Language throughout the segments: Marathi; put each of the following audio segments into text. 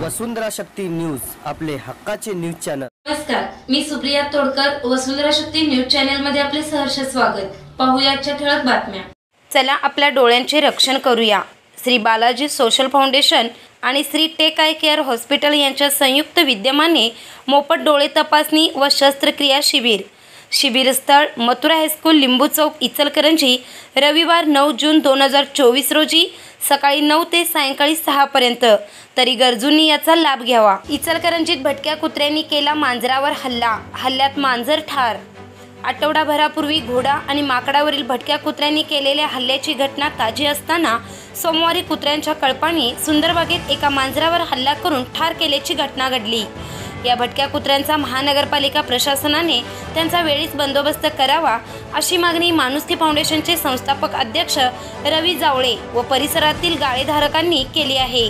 वसुंधरा शक्ती न्यूज, आपले हक्काचे न्यूज चॅनल। नमस्कार, मी सुप्रिया तोडकर, वसुंधरा शक्ती न्यूज चॅनल मध्ये आपले सहर्ष स्वागत। पाहूया आजच्या ठळक बातम्या। चला आपल्या डोळ्यांचे रक्षण करूया। श्री बालाजी सोशल फाउंडेशन आणि Shri tech eye care hospital यांच्या संयुक्त विद्यमाने मोफत डोळे तपासणी व शस्त्रक्रिया शिबिर स्थळ मथुरा हायस्कूल, लिंबू चौक, इचलकरंजी। रविवार 9 जून 2024 रोजी सकाळी 9 ते सायंकाळी 6 पर्यंत। तरी गरजूंनी याचा लाभ घ्यावा। इचलकरंजीत भटक्या कुत्र्यांनी केला मांजरावर हल्ल्यात मांजर ठार। आठवडाभरापूर्वी घोडा आणि माकडावरील भटक्या कुत्र्यांनी केलेल्या हल्ल्याची घटना ताजी असताना सोमवारी कुत्र्यांच्या कळपाने सुंदरबागेत एका मांजरावर हल्ला करून ठार केल्याची घटना घडली। या भटक्या कुत्र्यांचा महानगरपालिका प्रशासनाने त्यांचा वेळीच बंदोबस्त करावा अशी मागणी माणुसकी फाउंडेशनचे संस्थापक अध्यक्ष रवी जावळे व परिसरातील गाळेधारकांनी केली आहे।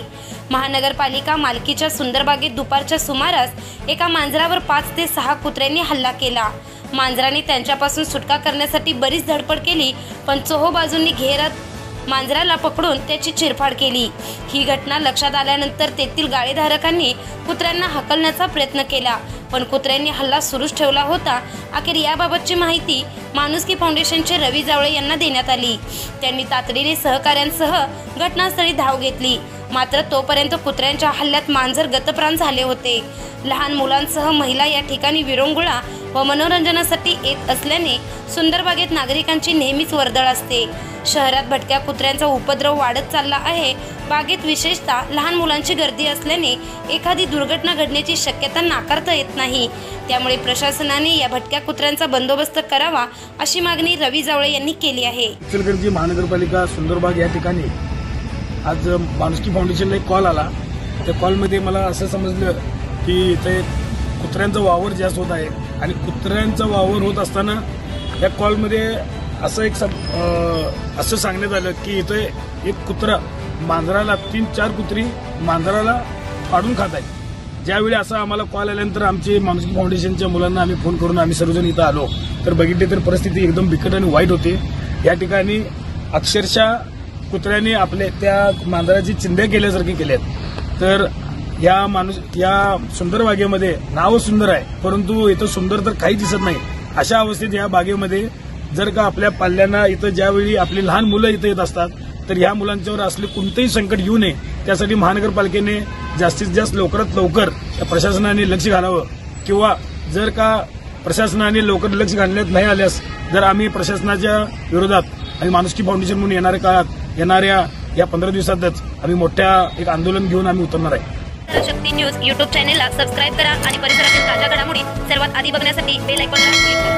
महानगरपालिका मालकीच्या सुंदरबागेत दुपारच्या सुमारास एका मांजरावर 5 ते 6 कुत्र्यांनी हल्ला केला। मांजराने त्यांच्यापासून सुटका करण्यासाठी बरीच धडपड केली, पण चोहोबाजूंनी घेरत मांजराला पकडून त्याची चिरफाड केली। ही घटना लक्षात आल्यानंतर तेथील गाळेधारकांनी कुत्र्यांना हकलण्याचा प्रयत्न केला, पण कुत्र्यांनी हल्ला सुरूच ठेवला होता। अखेर याबाबतची माहिती माणुसकी फाउंडेशनचे रवी जावळे यांना देण्यात आली। त्यांनी तातडीने सहकाऱ्यांसह घटनास्थळी धाव घेतली, मात्र तोपर्यंत कुत्र्यांच्या हल्ल्यात मांजर गतप्राण झाले होते। लहान मुलांसह महिला या ठिकाणी विरंगुळा व मनोरंजनासाठी येत असल्याने सुंदरबागेत नागरिकांची नेहमीच वर्दळ असते। शहरात भटक्या कुत्र्यांचा उपद्रव वाढत चालला आहे। बागेत विशेषतः लहान मुलांची गर्दी असल्याने एखादी दुर्घटना घडण्याची शक्यता नाकारता येत नाही। त्यामुळे प्रशासनाने या भटक्या कुत्र्यांचा बंदोबस्त करावा अशी मागणी रवी जावळे यांनी केली आहे। इचलकरंजी महानगरपालिका सुंदरबाग या ठिकाणी आज माणुसकी फाउंडेशनला एक कॉल आला। त्या कॉलमध्ये मला असं समजलं की इथे कुत्र्यांचा वावर जास्त होत आहे आणि कुत्र्यांचा वावर होत असताना या कॉलमध्ये असं सांगण्यात आलं की इथे एक कुत्रा मांजराला 3-4 कुत्री मांजराला पाडून खात आहेत। ज्यावेळी असा आम्हाला कॉल आल्यानंतर आमचे माणुसकी फाउंडेशनच्या मुलांना आम्ही फोन करून आम्ही सर्वजण इथं आलो, तर बघितले तर परिस्थिती एकदम बिकट आणि वाईट होती। या ठिकाणी अक्षरशः कुत्र्याने आपल्या त्या मांजराची चिंध्या केल्यासारखे केल्यात। तर या सुंदर बागेमध्ये नाव सुंदर आहे, परंतु इथं सुंदर तर काही दिसत नाही। अशा अवस्थेत या बागेमध्ये जर का आपल्या पाल्यांना इथं ज्यावेळी आपली लहान मुलं इथं येत असतात तर ह्या मुलांच्यावर असले कोणतेही संकट येऊ नये त्यासाठी महानगरपालिकेने जास्तीत जास्त लवकरात लवकर या प्रशासनाने लक्ष घालावं, किंवा जर का प्रशासनाने लवकर लक्ष घालण्यात नाही आल्यास जर आम्ही प्रशासनाच्या विरोधात आणि माणुसकी फाउंडेशन म्हणून येणाऱ्या काळात येणाऱ्या या 15 दिवसातच आम्ही मोठ्या एक आंदोलन घेऊन आम्ही उतरणार आहे। शक्ती न्यूज YouTube चॅनेलला सबस्क्राइब करा आणि परिसरातील ताज्या घडामोडी सर्वात आधी बघण्यासाठी बेल आयकॉनला क्लिक करा।